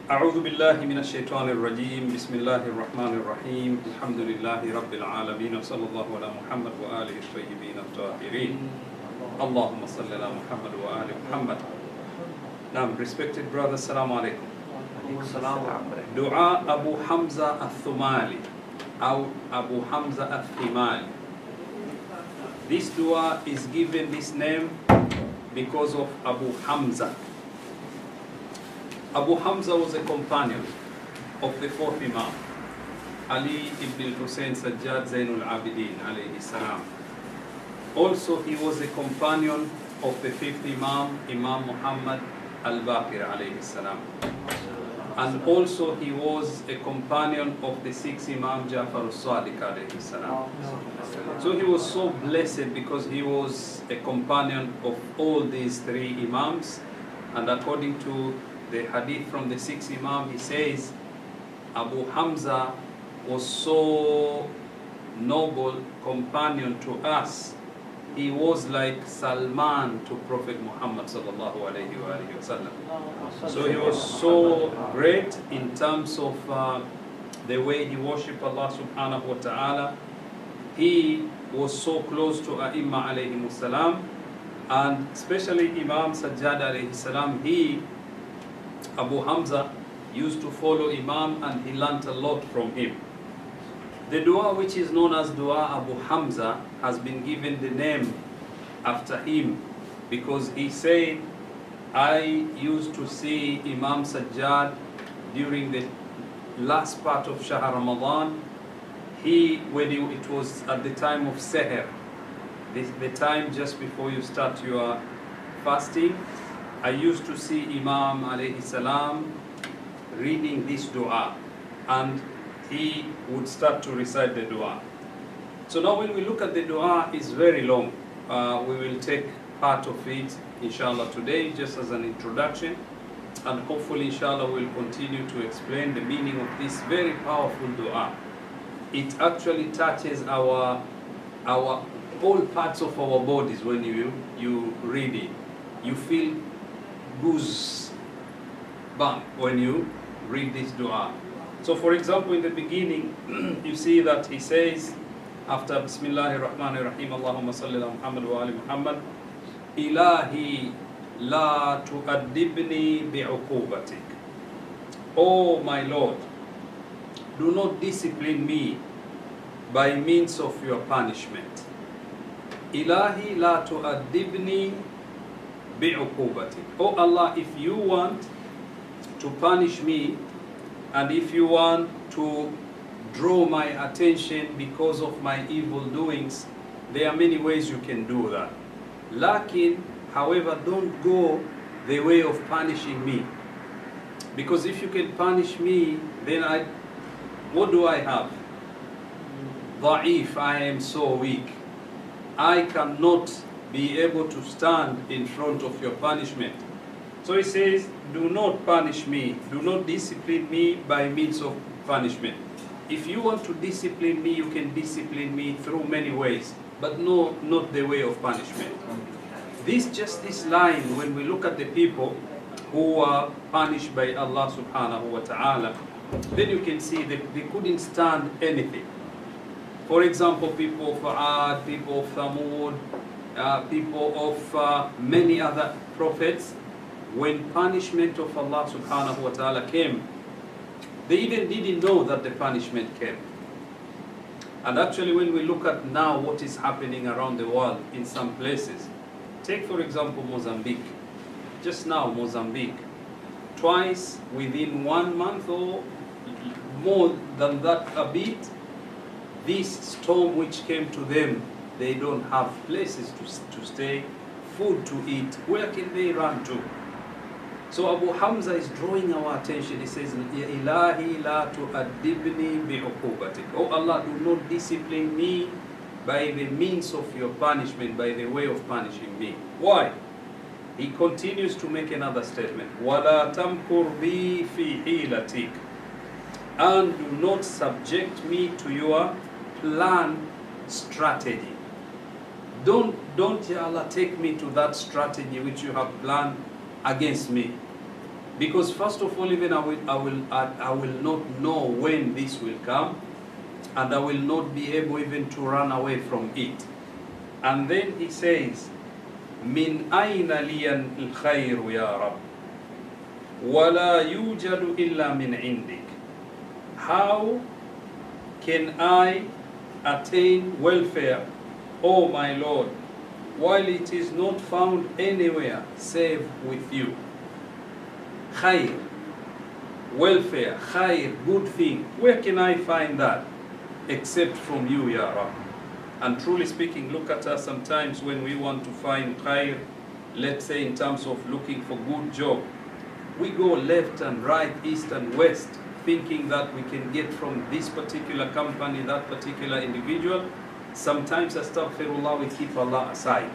أعوذ بالله من الشيطان الرجيم بسم الله الرحمن الرحيم الحمد لله رب العالمين وصلى الله على محمد وآله الطيبين الطاهرين اللهم صل على محمد وآل محمد. Now, respected brothers, Assalamu alaikum. Dua Abu Hamza al-Thumali or Abu Hamza al-Thumali. This dua is given this name because of Abu Hamza. Abu Hamza was a companion of the fourth Imam, Ali ibn al-Hussein Sajjad Zainul Abidin alayhi salam. Also, he was a companion of the fifth Imam, Imam Muhammad al-Baqir alayhi salam. And also he was a companion of the sixth Imam, Ja'far al-Sadiq alayhi salam. So he was so blessed because he was a companion of all these three Imams. And according to the hadith from the sixth Imam, he says Abu Hamza was so noble companion to us. He was like Salman to Prophet Muhammad sallallahu alayhi wa sallam. So he was so great in terms of the way he worshipped Allah subhanahu wa ta'ala. He was so close to A'imma alayhi salam, and especially Imam Sajjad alayhi salam. Abu Hamza used to follow Imam and he learnt a lot from him. The dua which is known as Dua Abu Hamza has been given the name after him because he said, I used to see Imam Sajjad during the last part of Shahr Ramadan. It was at the time of Seher, the time just before you start your fasting, I used to see Imam alayhi salam reading this dua, and he would start to recite the dua. So now when we look at the dua, it's very long. We will take part of it inshallah today just as an introduction, and hopefully inshallah we'll continue to explain the meaning of this very powerful dua. It actually touches our all parts of our bodies. When you read it, you feel goosebump when you read this dua. So for example, in the beginning, you see that he says, after Bismillahir Rahmanir Rahim, Allahumma salli ala Muhammad wa ali Muhammad, Ilahi la tu'addibni bi'uqubatik. Oh my Lord, do not discipline me by means of your punishment. Ilahi la tu'addibni bi'uqubatik. Oh Allah, if you want to punish me, and if you want to draw my attention because of my evil doings, there are many ways you can do that. However, don't go the way of punishing me. Because if you can punish me, then what do I have? Da'if, I am so weak. I cannot be able to stand in front of your punishment. So he says, do not punish me, do not discipline me by means of punishment. If you want to discipline me, you can discipline me through many ways, but no, not the way of punishment. This line, when we look at the people who are punished by Allah subhanahu wa ta'ala, then you can see that they couldn't stand anything. For example, people of Ad, people of Thamud, people of many other prophets, when punishment of Allah subhanahu wa ta'ala came, they even didn't know that the punishment came. And actually, when we look at now what is happening around the world in some places, take for example Mozambique. Just now Mozambique, twice within 1 month or more than that a bit, this storm which came to them, they don't have places to stay, food to eat. Where can they run to? So Abu Hamza is drawing our attention. He says, Ya ilahi la tu'addibni bi'uqubatik. Oh Allah, do not discipline me by the means of your punishment, by the way of punishing me. Why? He continues to make another statement. وَلَا تَمْكُرْ بِي فِي حِيلَتِكَ. And do not subject me to your plan strategy. Don't, Ya Allah, take me to that strategy which you have planned against me. Because first of all, even I will not know when this will come, and I will not be able even to run away from it. And then he says, Min ayna liyan al-khayru ya Rab, wala yujadu illa min indik. How can I attain welfare, O my Lord, while it is not found anywhere save with you? Khayr, welfare, khayr, good thing. Where can I find that except from you, Ya Rab? And truly speaking, look at us sometimes when we want to find khayr, let's say in terms of looking for good job. We go left and right, east and west, thinking that we can get from this particular company, that particular individual. Sometimes, astaghfirullah, we keep Allah aside.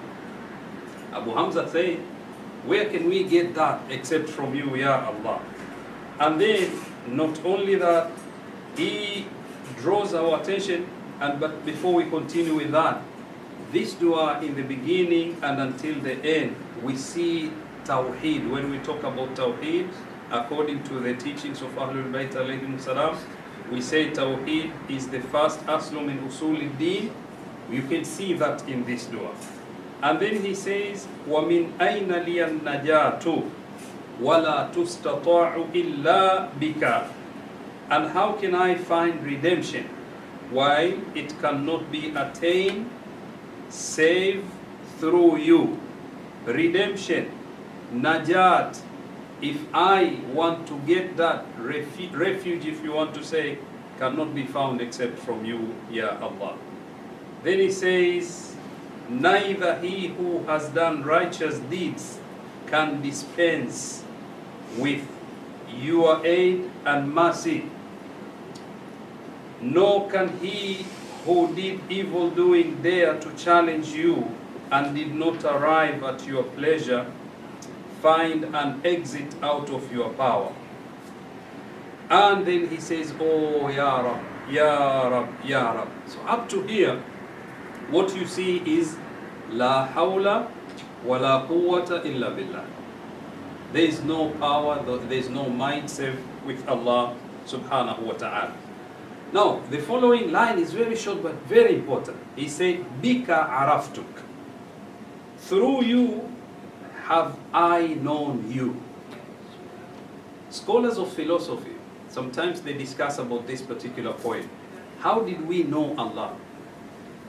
Abu Hamza said, where can we get that except from you, Ya Allah? And then, not only that, he draws our attention, but before we continue with that, this dua in the beginning and until the end, we see Tawheed. When we talk about Tawheed, according to the teachings of AhlulBayt alayhim salam, we say Tawheed is the first aslum in usul al-din. You can see that in this dua. And then he says, وَمِنْ أَيْنَ لِيَ النَّجَاةُ وَلَا تُسْتَطَاعُ إِلَّا بِكَ. And how can I find redemption while it cannot be attained save through you? Redemption, najat, if I want to get that refuge, if you want to say, cannot be found except from you, Ya Allah. Then he says, neither he who has done righteous deeds can dispense with your aid and mercy, nor can he who did evil doing dare to challenge you and did not arrive at your pleasure find an exit out of your power. And then he says, oh Ya Rab, Ya Rab, Ya Rab. So up to here, what you see is La hawla wa la quwwata illa billah. There is no power, there is no might save with Allah subhanahu wa ta'ala. Now, the following line is very short but very important. He said, Bika araftuk. Through you have I known you. Scholars of philosophy, sometimes they discuss about this particular point. How did we know Allah?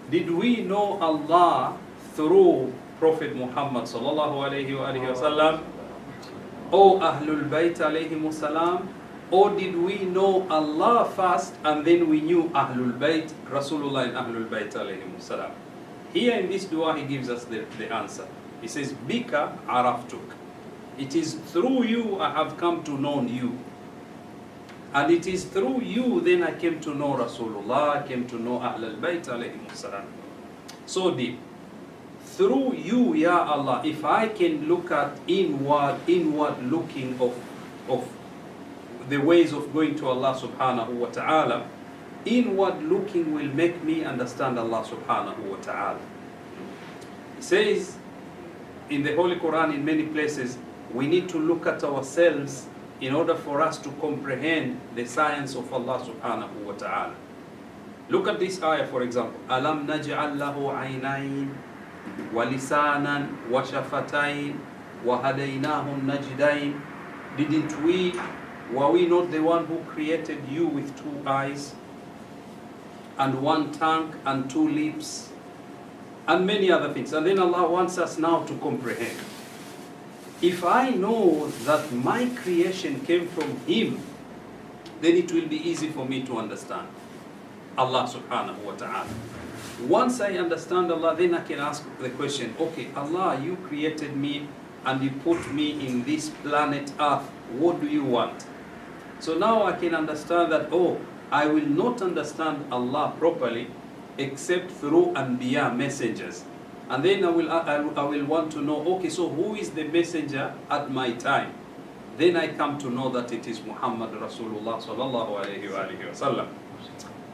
Did we know Allah through Prophet Muhammad sallallahu alayhi wa sallam, or AhlulBayt alayhim salam, or did we know Allah first and then we knew AhlulBayt, Rasulullah and AhlulBayt alayhim salam? Here in this dua he gives us the answer. He says, Bika araftuk. It is through you I have come to know you. And it is through you then I came to know Rasulullah, I came to know AhlulBayt alayhim salam. So deep. Through you, Ya Allah, if I can look at inward looking of the ways of going to Allah subhanahu wa ta'ala, inward looking will make me understand Allah subhanahu wa ta'ala. He says in the Holy Quran in many places, we need to look at ourselves in order for us to comprehend the science of Allah subhanahu wa ta'ala. Look at this ayah, for example. Alam naj'al lahu aynayn wa lisanan wa shafatayn wa hadaynahu najdayn. Were we not the one who created you with 2 eyes and 1 tongue and 2 lips and many other things? And then Allah wants us now to comprehend. If I know that my creation came from Him, then it will be easy for me to understand Allah subhanahu wa ta'ala. Once I understand Allah, then I can ask the question, okay, Allah, you created me and you put me in this planet Earth. What do you want? So now I can understand that, oh, I will not understand Allah properly except through Anbiya, messengers. And then I will want to know, okay, so who is the messenger at my time? Then I come to know that it is Muhammad Rasulullah sallallahu alayhi wa sallam.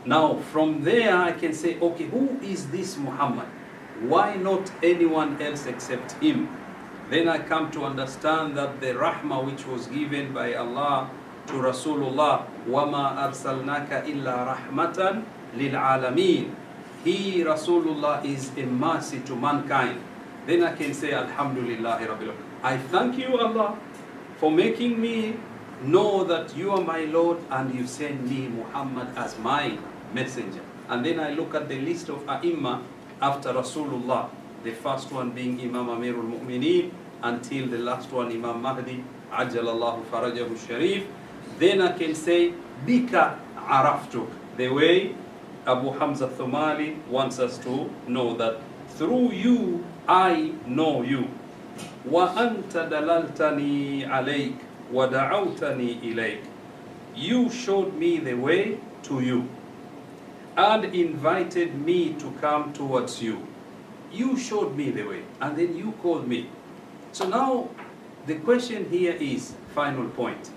Now from there I can say, okay, who is this Muhammad? Why not anyone else except him? Then I come to understand that the rahmah which was given by Allah to Rasulullah, وَمَا أَرْسَلْنَاكَ إِلَّا رَحْمَةً لِلْعَالَمِينَ. He, Rasulullah, is a mercy to mankind. Then I can say, Alhamdulillah Rabbil Alamin. I thank you, Allah, for making me know that you are my Lord and you send me Muhammad as my messenger. And then I look at the list of A'imma after Rasulullah, the first one being Imam Amirul Mu'mineen, until the last one Imam Mahdi, Ajjalallahu Farajahu Sharif. Then I can say, Bika Araftuk, the way Abu Hamza Thumali wants us to know that through you I know you. Wa anta dalaltani alayk wa da'awtani ilayk. You showed me the way to you and invited me to come towards you. You showed me the way and then you called me. So now the question here is, final point.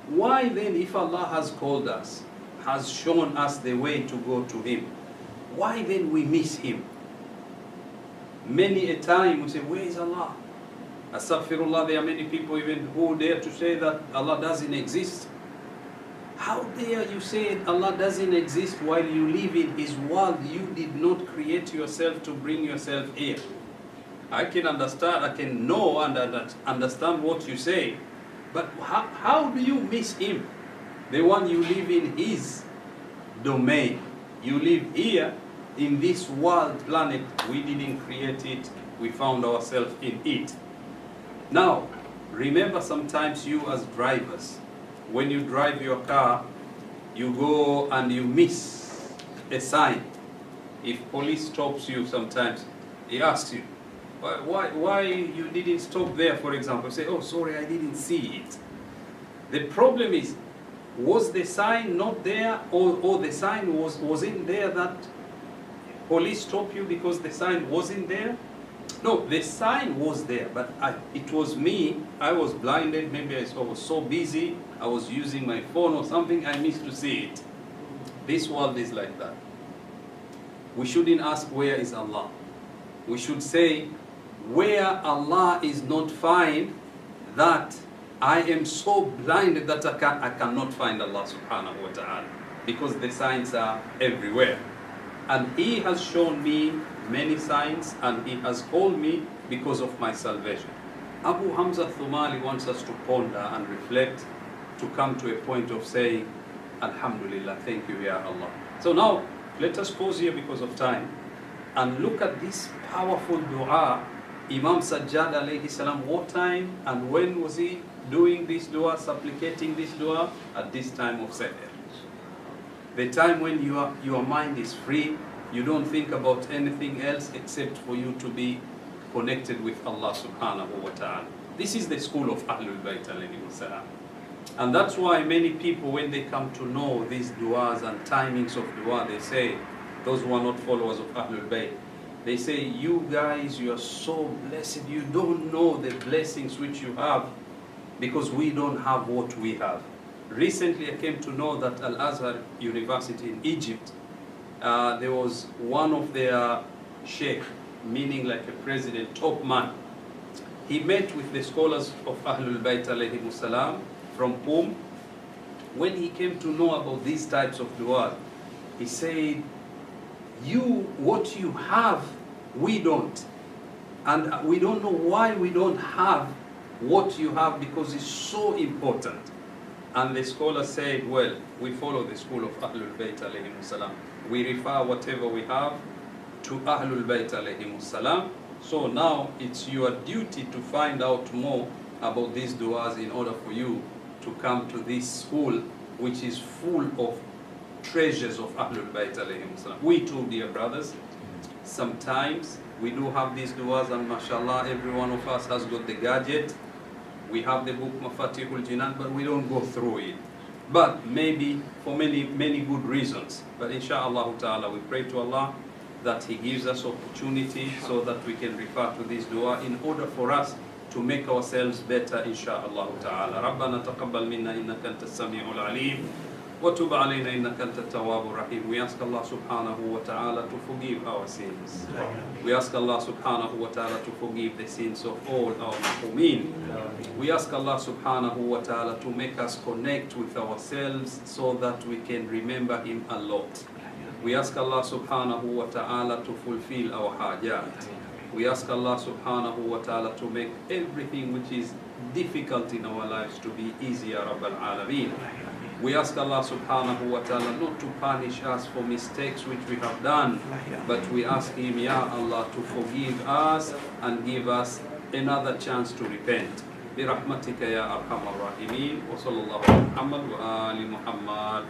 Why then, if Allah has called us, has shown us the way to go to Him, why then we miss Him? Many a time we say, where is Allah? Astaghfirullah, there are many people even who dare to say that Allah doesn't exist. How dare you say Allah doesn't exist while you live in His world? You did not create yourself to bring yourself here. I can understand, I can know and understand what you say, but how do you miss Him? The one you live in His domain. You live here in this world planet. We didn't create it, we found ourselves in it. Now, remember sometimes you as drivers, when you drive your car, you go and you miss a sign. If police stops you sometimes, he asks you, why you didn't stop there, for example. Say, oh, sorry, I didn't see it. The problem is, was the sign not there, or the sign wasn't there that police stopped you because the sign wasn't there? No, the sign was there, but it was me. I was blinded. Maybe I was so busy. I was using my phone or something. I missed to see it. This world is like that. We shouldn't ask where is Allah. We should say where Allah is not find, that I am so blinded that I cannot find Allah subhanahu wa ta'ala, because the signs are everywhere. And He has shown me many signs and He has called me because of my salvation. Abu Hamza Thumali wants us to ponder and reflect, to come to a point of saying, Alhamdulillah, thank you, Ya Allah. So now, let us pause here because of time and look at this powerful dua. Imam Sajjad alayhi salam, what time and when was he doing this dua, supplicating this dua? At this time of Seher. The time when your mind is free, you don't think about anything else except for you to be connected with Allah subhanahu wa ta'ala. This is the school of AhlulBayt alayhi salam. And that's why many people, when they come to know these du'as and timings of dua, they say, those who are not followers of AhlulBayt, they say, you guys, you are so blessed. You don't know the blessings which you have because we don't have what we have. Recently, I came to know that Al-Azhar University in Egypt, there was one of their Shaykh, meaning like a president, top man. He met with the scholars of AhlulBayt alayhimus salam from Qum. When he came to know about these types of dua, he said, what you have, we don't. And we don't know why we don't have what you have, because it's so important. And the scholar said, well, we follow the school of AhlulBayt alayhimus salam. We refer whatever we have to AhlulBayt alayhimus salam. So now it's your duty to find out more about these du'as in order for you to come to this school, which is full of treasures of AhlulBayt alayhimus salam. We too, dear brothers, sometimes we do have these du'as, and mashallah, every one of us has got the gadget. We have the book Mafatihul Jinan, but we don't go through it. But maybe for many good reasons. But inshallah ta'ala, we pray to Allah that He gives us opportunity so that we can refer to this dua in order for us to make ourselves better, inshallah ta'ala. ربنا تقبل منا إنك أنت السميع العليم وتب علينا إنك أنت التواب الرحيم. We ask Allah subhanahu wa ta'ala to forgive our sins. We ask Allah subhanahu wa ta'ala to forgive the sins of all our mu'mineen. We ask Allah subhanahu wa ta'ala to make us connect with ourselves so that we can remember Him a lot. We ask Allah subhanahu wa ta'ala to fulfill our hajat. We ask Allah subhanahu wa ta'ala to make everything which is difficult in our lives to be easier, Rabbal Alameen. We ask Allah subhanahu wa ta'ala not to punish us for mistakes which we have done, but we ask Him, Ya Allah, to forgive us and give us another chance to repent. برحمتك يا أرحم الراحمين وصلى الله على محمد وآل محمد.